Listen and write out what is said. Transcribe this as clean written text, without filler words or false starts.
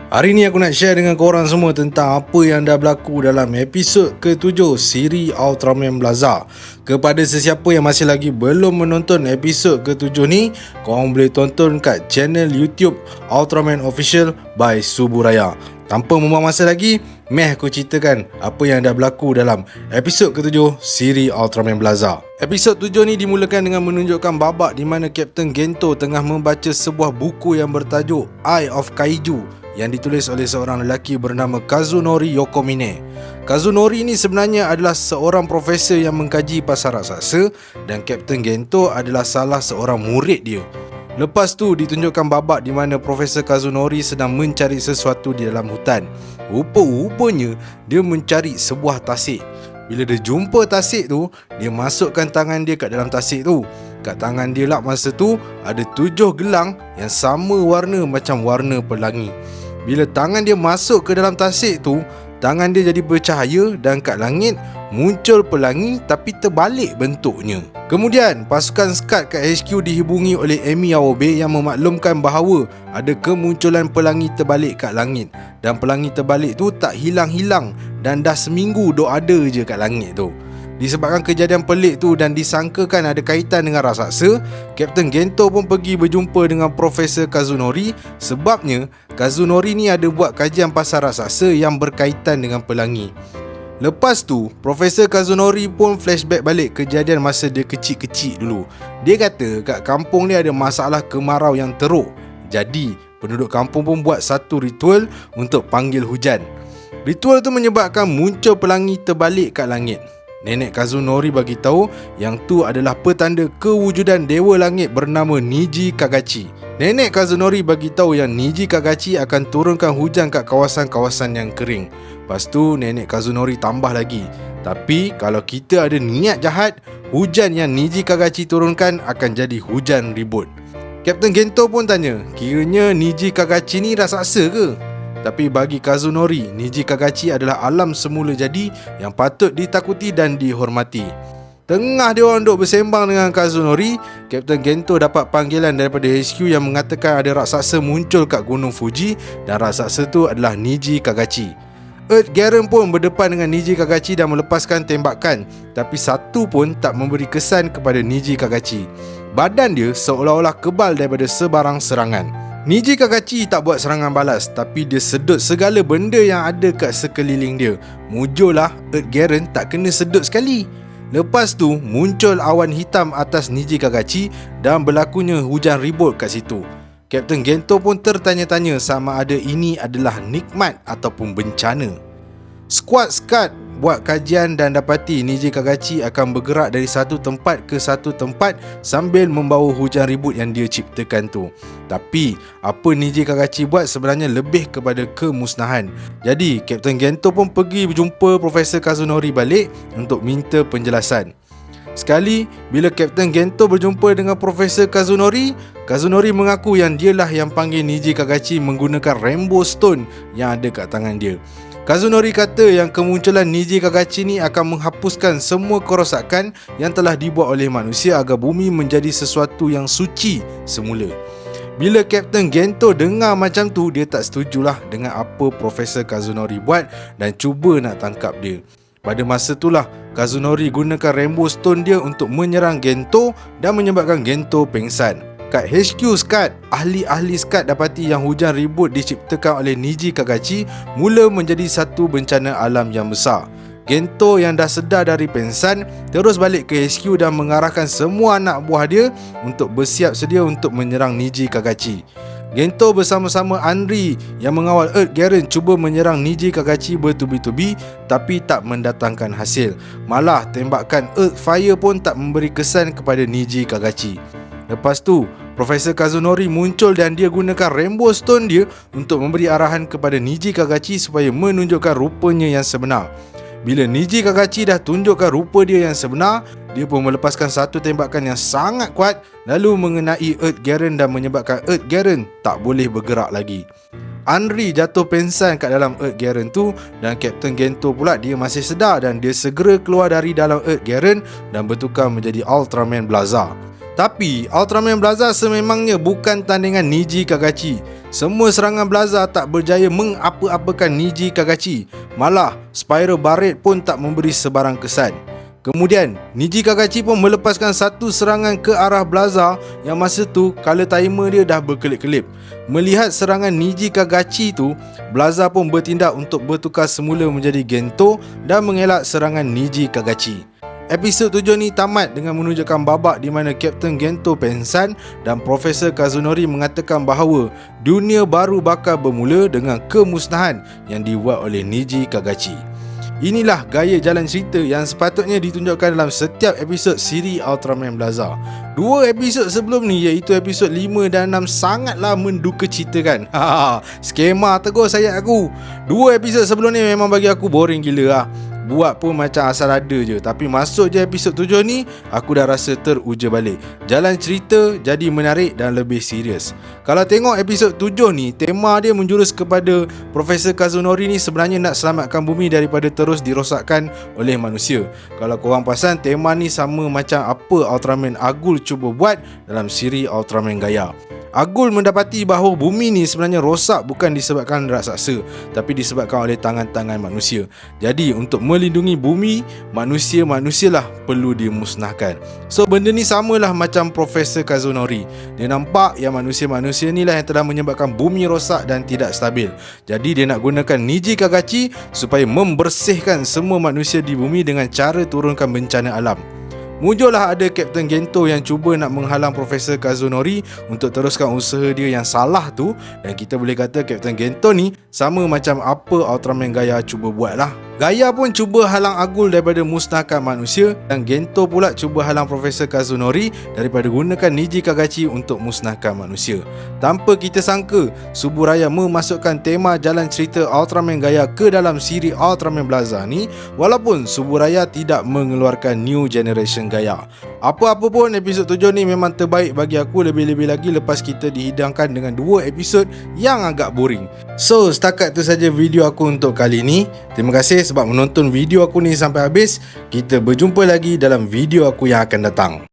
Hari ni aku nak share dengan korang semua tentang apa yang dah berlaku dalam episod ke-7 siri Ultraman Blaza. Kepada sesiapa yang masih lagi belum menonton episod ke-7 ni, korang boleh tonton kat channel YouTube Ultraman Official by Suburaya. Tanpa membuang masa lagi, aku ceritakan apa yang dah berlaku dalam episod ke-7 siri Ultraman Blaza. Episod 7 ni dimulakan dengan menunjukkan babak di mana Kapten Gento tengah membaca sebuah buku yang bertajuk Eye of Kaiju yang ditulis oleh seorang lelaki bernama Kazunori Yokomine. Kazunori ni sebenarnya adalah seorang profesor yang mengkaji pasar raksasa dan Kapten Gento adalah salah seorang murid dia. Lepas tu ditunjukkan babak di mana Profesor Kazunori sedang mencari sesuatu di dalam hutan. Rupa-rupanya dia mencari sebuah tasik. Bila dia jumpa tasik tu, dia masukkan tangan dia kat dalam tasik tu. Kat tangan dia lah masa tu ada 7 gelang yang sama warna macam warna pelangi. Bila tangan dia masuk ke dalam tasik tu, tangan dia jadi bercahaya dan kat langit muncul pelangi tapi terbalik bentuknya. Kemudian pasukan SCAD kat HQ dihubungi oleh Emi Aobe yang memaklumkan bahawa ada kemunculan pelangi terbalik kat langit. Dan pelangi terbalik tu tak hilang-hilang dan dah seminggu duk ada je kat langit tu. Disebabkan kejadian pelik tu dan disangkakan ada kaitan dengan raksasa, Kapten Gento pun pergi berjumpa dengan Profesor Kazunori. Sebabnya Kazunori ni ada buat kajian pasal raksasa yang berkaitan dengan pelangi. Lepas tu Profesor Kazunori pun flashback balik kejadian masa dia kecil-kecil dulu. Dia kata kat kampung dia ada masalah kemarau yang teruk. Jadi penduduk kampung pun buat satu ritual untuk panggil hujan. Ritual tu menyebabkan muncul pelangi terbalik kat langit. Nenek Kazunori bagi tahu yang tu adalah petanda kewujudan dewa langit bernama Niji Kagachi. Nenek Kazunori bagi tahu yang Niji Kagachi akan turunkan hujan kat kawasan-kawasan yang kering. Lepas tu nenek Kazunori tambah lagi, tapi kalau kita ada niat jahat, hujan yang Niji Kagachi turunkan akan jadi hujan ribut. Kapten Gento pun tanya, kiranya Niji Kagachi ni raksasa ke? Tapi bagi Kazunori, Niji Kagachi adalah alam semula jadi yang patut ditakuti dan dihormati. Tengah dia orang duk bersembang dengan Kazunori, Kapten Gento dapat panggilan daripada HQ yang mengatakan ada raksasa muncul kat Gunung Fuji dan raksasa tu adalah Niji Kagachi. Earth Garen pun berdepan dengan Niji Kagachi dan melepaskan tembakan, tapi satu pun tak memberi kesan kepada Niji Kagachi. Badan dia seolah-olah kebal daripada sebarang serangan. Niji Kagachi tak buat serangan balas, tapi dia sedut segala benda yang ada kat sekeliling dia. Mujurlah Earth Garen tak kena sedut sekali. Lepas tu muncul awan hitam atas Niji Kagachi dan berlakunya hujan ribut kat situ. Kapten Gento pun tertanya-tanya sama ada ini adalah nikmat ataupun bencana. Skuad SCAD buat kajian dan dapati Niji Kagachi akan bergerak dari satu tempat ke satu tempat sambil membawa hujan ribut yang dia ciptakan tu. Tapi apa Niji Kagachi buat sebenarnya lebih kepada kemusnahan. Jadi Kapten Gento pun pergi berjumpa Profesor Kazunori balik untuk minta penjelasan. Sekali bila Kapten Gento berjumpa dengan Profesor Kazunori, Kazunori mengaku yang dialah yang panggil Niji Kagachi menggunakan Rainbow Stone yang ada kat tangan dia. Kazunori kata yang kemunculan Niji Kagachi ni akan menghapuskan semua kerosakan yang telah dibuat oleh manusia agar bumi menjadi sesuatu yang suci semula. Bila Kapten Gento dengar macam tu, dia tak setujulah dengan apa Profesor Kazunori buat dan cuba nak tangkap dia. Pada masa itulah Kazunori gunakan Rainbow Stone dia untuk menyerang Gento dan menyebabkan Gento pengsan. Kat HQ SCAD, ahli-ahli SCAD dapati yang hujan ribut diciptakan oleh Niji Kagachi mula menjadi satu bencana alam yang besar. Gento yang dah sedar dari pengsan terus balik ke HQ dan mengarahkan semua anak buah dia untuk bersiap sedia untuk menyerang Niji Kagachi. Gento bersama-sama Anri yang mengawal Earth Garen cuba menyerang Niji Kagachi bertubi-tubi tapi tak mendatangkan hasil. Malah tembakan Earth Fire pun tak memberi kesan kepada Niji Kagachi. Lepas tu Profesor Kazunori muncul dan dia gunakan Rainbow Stone dia untuk memberi arahan kepada Niji Kagachi supaya menunjukkan rupanya yang sebenar. Bila Niji Kagachi dah tunjukkan rupa dia yang sebenar, dia pun melepaskan satu tembakan yang sangat kuat lalu mengenai Earth Garen dan menyebabkan Earth Garen tak boleh bergerak lagi. Anri jatuh pengsan kat dalam Earth Garen tu dan Kapten Gento pula dia masih sedar dan dia segera keluar dari dalam Earth Garen dan bertukar menjadi Ultraman Blaza. Tapi Ultraman Blaza sememangnya bukan tandingan Niji Kagachi. Semua serangan Blaza tak berjaya mengapa-apakan Niji Kagachi. Malah, Spyro Barret pun tak memberi sebarang kesan. Kemudian, Niji Kagachi pun melepaskan satu serangan ke arah Blaza yang masa tu color timer dia dah berkelip-kelip. Melihat serangan Niji Kagachi tu, Blaza pun bertindak untuk bertukar semula menjadi Gento dan mengelak serangan Niji Kagachi. Episod 7 ni tamat dengan menunjukkan babak di mana Kapten Gento pengsan dan Profesor Kazunori mengatakan bahawa dunia baru bakal bermula dengan kemusnahan yang dibuat oleh Niji Kagachi. Inilah gaya jalan cerita yang sepatutnya ditunjukkan dalam setiap episod siri Ultraman Blaza. Dua episod sebelum ni iaitu episod 5 dan 6 sangatlah mendukacitakan. Skema tegur sayat aku. Dua episod sebelum ni memang bagi aku boring gila lah. Buat pun macam asal ada je. Tapi masuk je episod 7 ni, aku dah rasa teruja balik. Jalan cerita jadi menarik dan lebih serius. Kalau tengok episod 7 ni, tema dia menjurus kepada Profesor Kazunori ni sebenarnya nak selamatkan bumi daripada terus dirosakkan oleh manusia. Kalau korang perasan, tema ni sama macam apa Ultraman Agul cuba buat dalam siri Ultraman Gaia. Agul mendapati bahawa bumi ni sebenarnya rosak bukan disebabkan raksasa, tapi disebabkan oleh tangan-tangan manusia. Jadi untuk melindungi bumi, manusia-manusialah perlu dimusnahkan. So benda ni samalah macam Profesor Kazunori. Dia nampak yang manusia-manusia ni lah yang telah menyebabkan bumi rosak dan tidak stabil. Jadi dia nak gunakan Niji Kagachi supaya membersihkan semua manusia di bumi dengan cara turunkan bencana alam. Muncullah ada Kapten Gento yang cuba nak menghalang Profesor Kazunori untuk teruskan usaha dia yang salah tu, dan kita boleh kata Kapten Gento ni sama macam apa Ultraman Gaia cuba buat lah. Gaia pun cuba halang Agul daripada musnahkan manusia, dan Gento pula cuba halang Profesor Kazunori daripada gunakan Niji Kagachi untuk musnahkan manusia. Tanpa kita sangka, Suburaya memasukkan tema jalan cerita Ultraman Gaia ke dalam siri Ultraman Blaza ni, walaupun Suburaya tidak mengeluarkan New Generation Gaia. Apa-apa pun episod 7 ni memang terbaik bagi aku, lebih-lebih lagi lepas kita dihidangkan dengan 2 episod yang agak boring. So, setakat tu saja video aku untuk kali ni. Terima kasih sebab menonton video aku ni sampai habis. Kita berjumpa lagi dalam video aku yang akan datang.